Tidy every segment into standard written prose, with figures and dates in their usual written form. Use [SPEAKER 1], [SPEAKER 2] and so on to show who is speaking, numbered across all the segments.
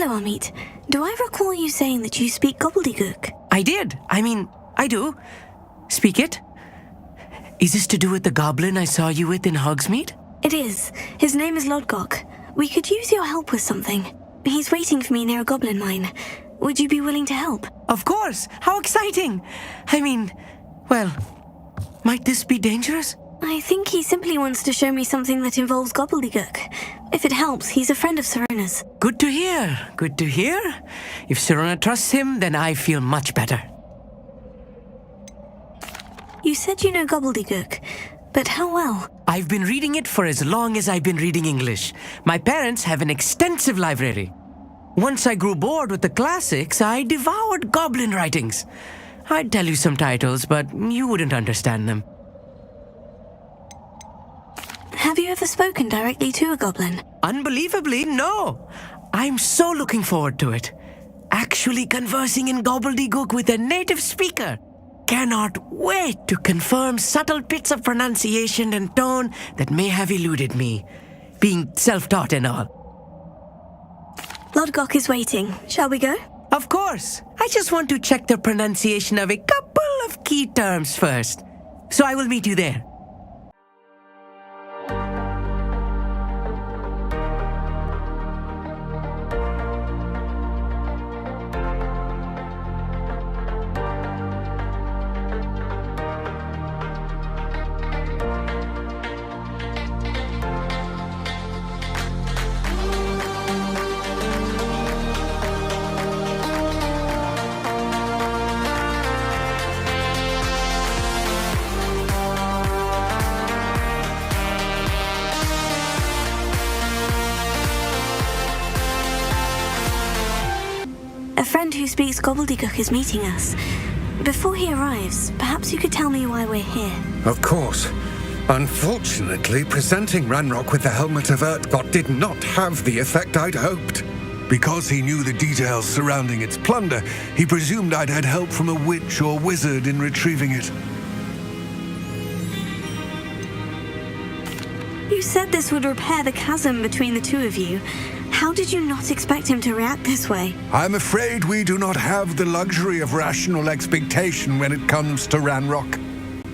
[SPEAKER 1] Hello, Amit. Do I recall you saying that you speak Gobbledegook?
[SPEAKER 2] I did. I do. Speak it. Is this to do with the goblin I saw you with in Hogsmeade?
[SPEAKER 1] It is. His name is Lodgok. We could use your help with something. He's waiting for me near a goblin mine. Would you be willing to help?
[SPEAKER 2] Of course. How exciting. Might this be dangerous?
[SPEAKER 1] I think he simply wants to show me something that involves Gobbledegook. If it helps, he's a friend of Serena's.
[SPEAKER 2] Good to hear. Good to hear. If Serena trusts him, then I feel much better.
[SPEAKER 1] You said you know Gobbledegook, but how well?
[SPEAKER 2] I've been reading it for as long as I've been reading English. My parents have an extensive library. Once I grew bored with the classics, I devoured goblin writings. I'd tell you some titles, but you wouldn't understand them.
[SPEAKER 1] Have you ever spoken directly to a goblin?
[SPEAKER 2] Unbelievably, no. I'm so looking forward to it. Actually conversing in Gobbledegook with a native speaker. Cannot wait to confirm subtle bits of pronunciation and tone that may have eluded me, being self-taught and all.
[SPEAKER 1] Lodgok is waiting. Shall we go?
[SPEAKER 2] Of course. I just want to check the pronunciation of a couple of key terms first. So I will meet you there.
[SPEAKER 1] A friend who speaks Gobbledegook is meeting us. Before he arrives, perhaps you could tell me why we're here.
[SPEAKER 3] Of course. Unfortunately, presenting Ranrock with the Helmet of Urtkot did not have the effect I'd hoped. Because he knew the details surrounding its plunder, he presumed I'd had help from a witch or wizard in retrieving it.
[SPEAKER 1] You said this would repair the chasm between the two of you. How did you not expect him to react this way?
[SPEAKER 3] I'm afraid we do not have the luxury of rational expectation when it comes to Ranrock.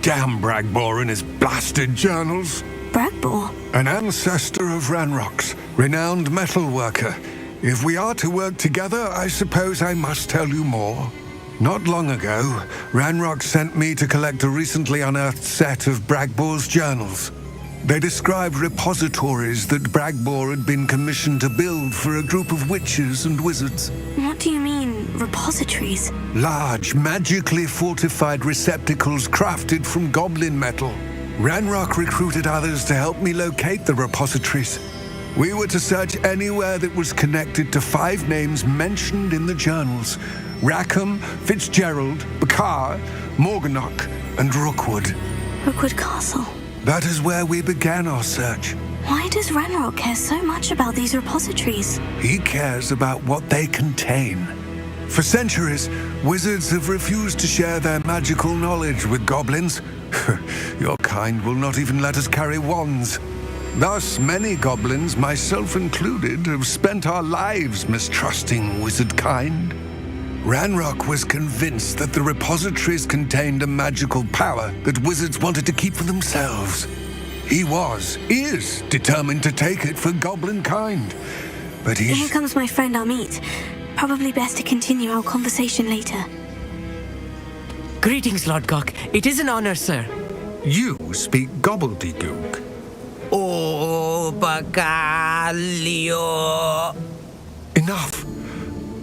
[SPEAKER 3] Damn Bragbor and his blasted journals.
[SPEAKER 1] Bragbor?
[SPEAKER 3] An ancestor of Ranrock's, renowned metalworker. If we are to work together, I suppose I must tell you more. Not long ago, Ranrock sent me to collect a recently unearthed set of Bragbor's journals. They described repositories that Bragbor had been commissioned to build for a group of witches and wizards.
[SPEAKER 1] What do you mean, repositories?
[SPEAKER 3] Large, magically fortified receptacles crafted from goblin metal. Ranrock recruited others to help me locate the repositories. We were to search anywhere that was connected to 5 names mentioned in the journals: Rackham, Fitzgerald, Bakar, Morganach, and Rookwood.
[SPEAKER 1] Rookwood Castle.
[SPEAKER 3] That is where we began our search.
[SPEAKER 1] Why does Ranrock care so much about these repositories?
[SPEAKER 3] He cares about what they contain. For centuries, wizards have refused to share their magical knowledge with goblins. Your kind will not even let us carry wands. Thus, many goblins, myself included, have spent our lives mistrusting wizard kind. Ranrock was convinced that the repositories contained a magical power that wizards wanted to keep for themselves. He is determined to take it for goblin kind. But
[SPEAKER 1] Here comes my friend Amit. Probably best to continue our conversation later.
[SPEAKER 2] Greetings, Lodgok. It is an honor, sir.
[SPEAKER 3] You speak Gobbledegook.
[SPEAKER 2] Oh, Bacalio.
[SPEAKER 3] Enough.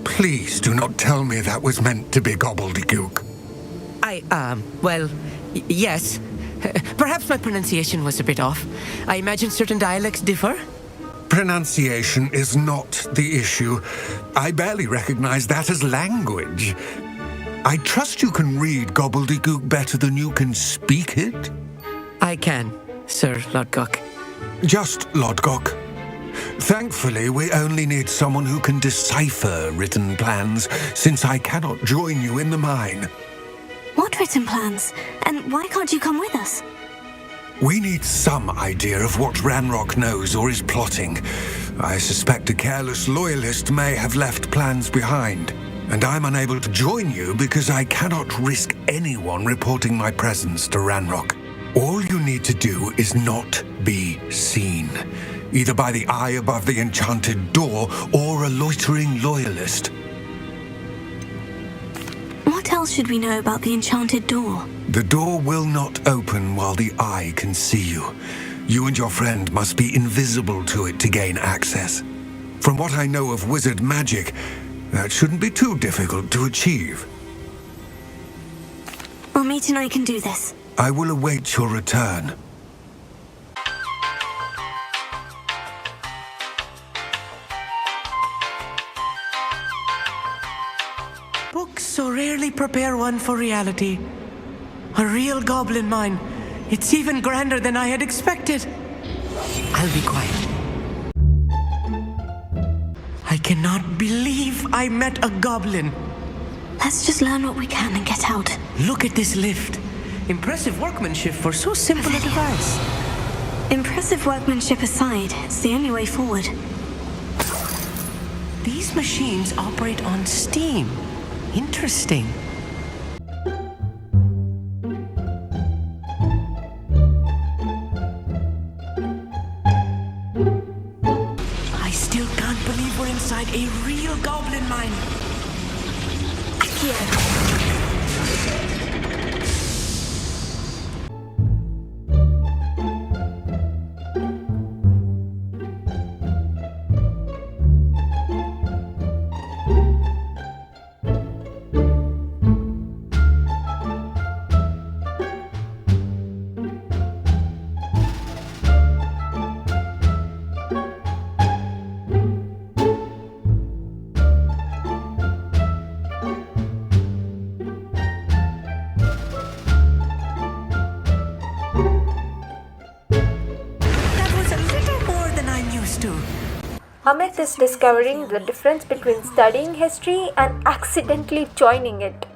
[SPEAKER 3] Please do not tell me that was meant to be Gobbledegook.
[SPEAKER 2] Yes. Perhaps my pronunciation was a bit off. I imagine certain dialects differ.
[SPEAKER 3] Pronunciation is not the issue. I barely recognize that as language. I trust you can read Gobbledegook better than you can speak it?
[SPEAKER 2] I can, Sir Lodgok.
[SPEAKER 3] Just Lodgok. Thankfully, we only need someone who can decipher written plans, since I cannot join you in the mine.
[SPEAKER 1] What written plans? And why can't you come with us?
[SPEAKER 3] We need some idea of what Ranrock knows or is plotting. I suspect a careless loyalist may have left plans behind, and I'm unable to join you because I cannot risk anyone reporting my presence to Ranrock. All you need to do is not be seen, either by the eye above the enchanted door or a loitering loyalist.
[SPEAKER 1] What else should we know about the enchanted door?
[SPEAKER 3] The door will not open while the eye can see you. You and your friend must be invisible to it to gain access. From what I know of wizard magic, that shouldn't be too difficult to achieve.
[SPEAKER 1] Well, Meat and I can do this.
[SPEAKER 3] I will await your return.
[SPEAKER 2] Books so rarely prepare one for reality. A real goblin mine. It's even grander than I had expected. I'll be quiet. I cannot believe I met a goblin.
[SPEAKER 1] Let's just learn what we can and get out.
[SPEAKER 2] Look at this lift. Impressive workmanship for so simple a device.
[SPEAKER 1] Impressive workmanship aside, it's the only way forward.
[SPEAKER 2] These machines operate on steam. Interesting. I still can't believe we're inside a real goblin mine.
[SPEAKER 1] Here.
[SPEAKER 4] Amit is discovering the difference between studying history and accidentally joining it.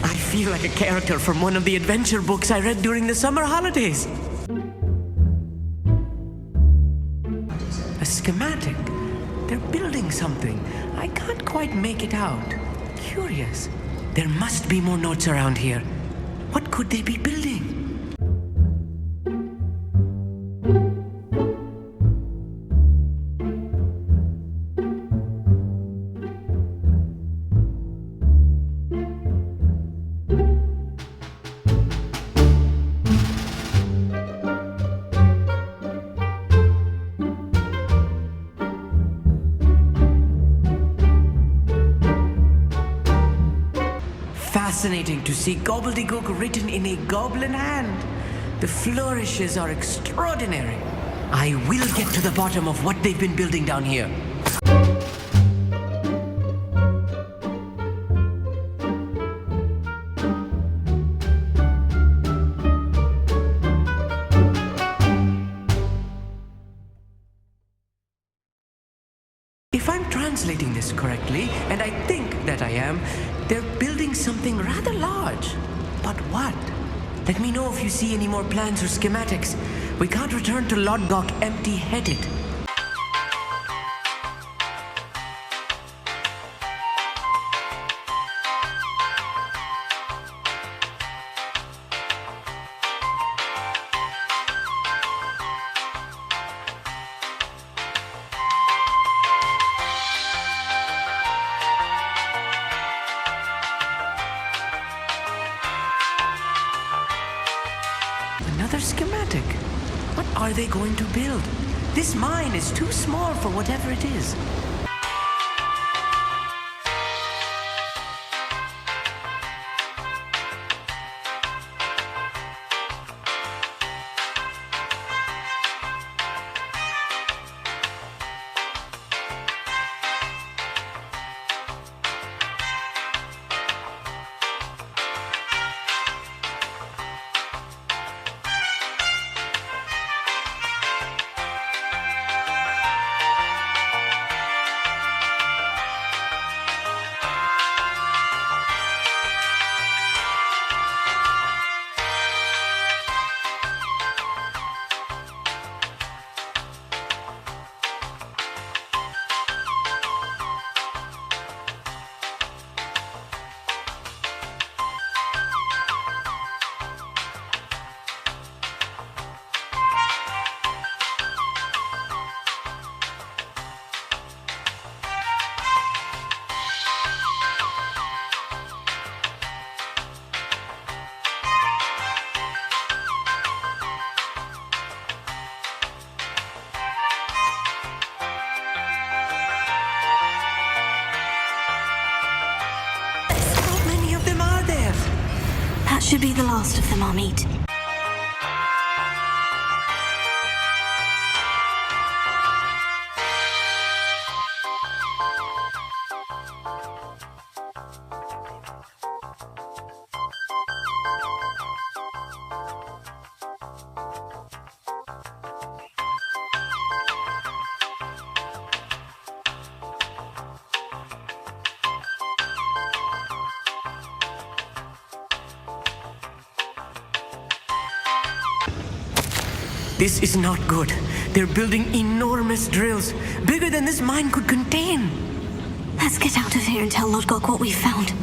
[SPEAKER 2] I feel like a character from one of the adventure books I read during the summer holidays. A schematic. They're building something. I can't quite make it out. Curious. There must be more notes around here. What could they be building? Fascinating to see Gobbledegook written in a goblin hand. The flourishes are extraordinary. I will get to the bottom of what they've been building down here. If I'm translating this correctly, and I think that I am, they're building something rather large. But what? Let me know if you see any more plans or schematics. We can't return to Lodgok empty-headed. Another schematic. What are they going to build? This mine is too small for whatever it is.
[SPEAKER 1] That should be the last of them, Amit.
[SPEAKER 2] This is not good. They're building enormous drills, bigger than this mine could contain.
[SPEAKER 1] Let's get out of here and tell Lodgok what we found.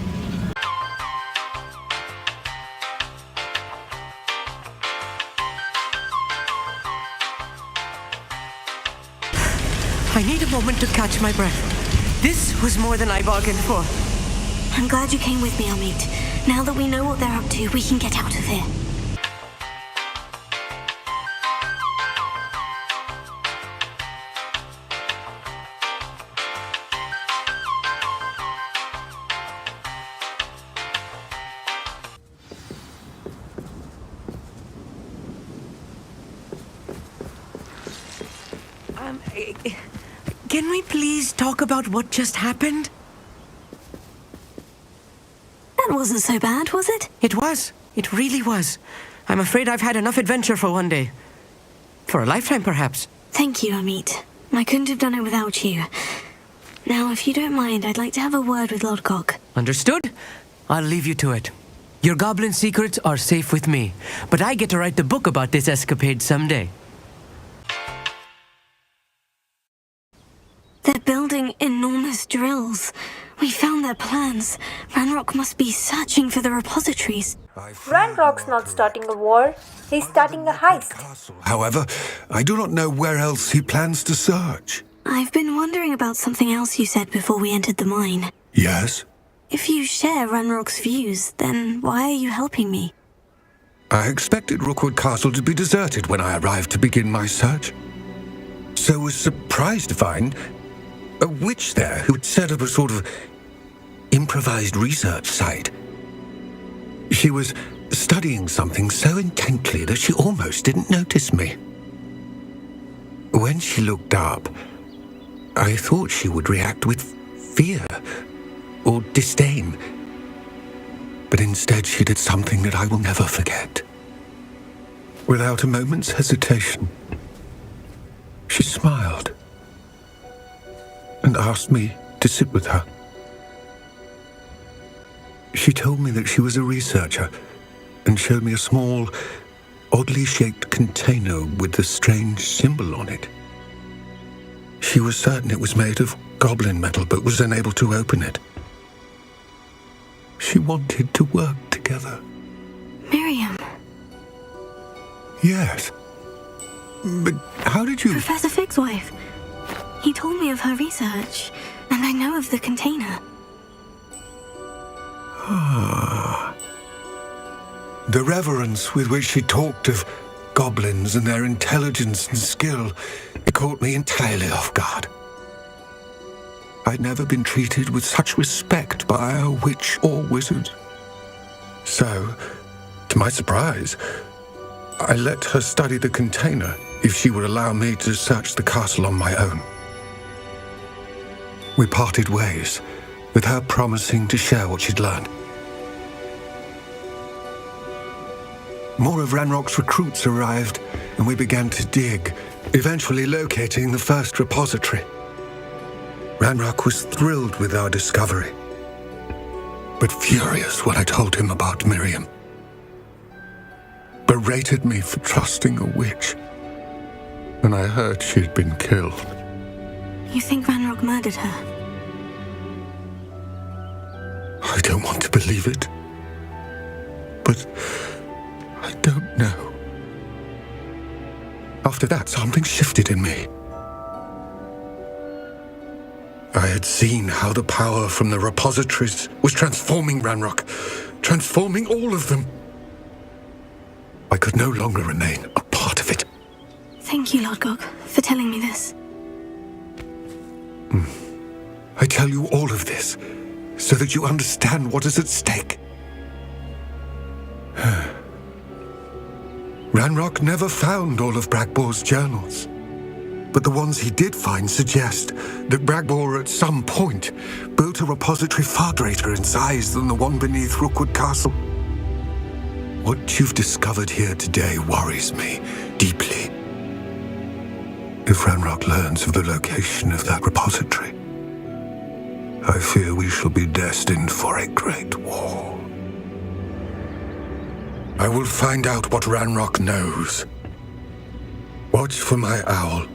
[SPEAKER 2] I need a moment to catch my breath. This was more than I bargained for.
[SPEAKER 1] I'm glad you came with me, Amit. Now that we know what they're up to, we can get out of here.
[SPEAKER 2] Can we please talk about what just happened?
[SPEAKER 1] That wasn't so bad, was it?
[SPEAKER 2] It was. It really was. I'm afraid I've had enough adventure for one day. For a lifetime, perhaps.
[SPEAKER 1] Thank you, Amit. I couldn't have done it without you. Now, if you don't mind, I'd like to have a word with Lodgok.
[SPEAKER 2] Understood? I'll leave you to it. Your goblin secrets are safe with me, but I get to write the book about this escapade someday.
[SPEAKER 1] They're building enormous drills. We found their plans. Ranrock must be searching for the repositories.
[SPEAKER 4] Ranrock's not starting a war. He's starting a heist.
[SPEAKER 3] However, I do not know where else he plans to search.
[SPEAKER 1] I've been wondering about something else you said before we entered the mine.
[SPEAKER 3] Yes?
[SPEAKER 1] If you share Ranrock's views, then why are you helping me?
[SPEAKER 3] I expected Rookwood Castle to be deserted when I arrived to begin my search. So was surprised to find a witch there who had set up a sort of improvised research site. She was studying something so intently that she almost didn't notice me. When she looked up, I thought she would react with fear or disdain. But instead she did something that I will never forget. Without a moment's hesitation, she smiled and asked me to sit with her. She told me that she was a researcher and showed me a small, oddly shaped container with a strange symbol on it. She was certain it was made of goblin metal, but was unable to open it. She wanted to work together.
[SPEAKER 1] Miriam.
[SPEAKER 3] Yes. But how did you...
[SPEAKER 1] Professor Fig's wife. He told me of her research, and I know of the container.
[SPEAKER 3] The reverence with which she talked of goblins and their intelligence and skill, it caught me entirely off guard. I'd never been treated with such respect by a witch or wizard. So, to my surprise, I let her study the container if she would allow me to search the castle on my own. We parted ways, with her promising to share what she'd learned. More of Ranrock's recruits arrived, and we began to dig, eventually locating the first repository. Ranrock was thrilled with our discovery, but furious when I told him about Miriam. Berated me for trusting a witch, and I heard she'd been killed.
[SPEAKER 1] You think Ranrock murdered her?
[SPEAKER 3] I don't want to believe it, but I don't know. After that, something shifted in me. I had seen how the power from the repositories was transforming Ranrock, transforming all of them. I could no longer remain a part of it.
[SPEAKER 1] Thank you, Lodgok, for telling me this.
[SPEAKER 3] I tell you all of this so that you understand what is at stake. Ranrock never found all of Bragbor's journals, but the ones he did find suggest that Bragbor at some point built a repository far greater in size than the one beneath Rookwood Castle. What you've discovered here today worries me deeply. If Ranrock learns of the location of that repository, I fear we shall be destined for a great war. I will find out what Ranrock knows. Watch for my owl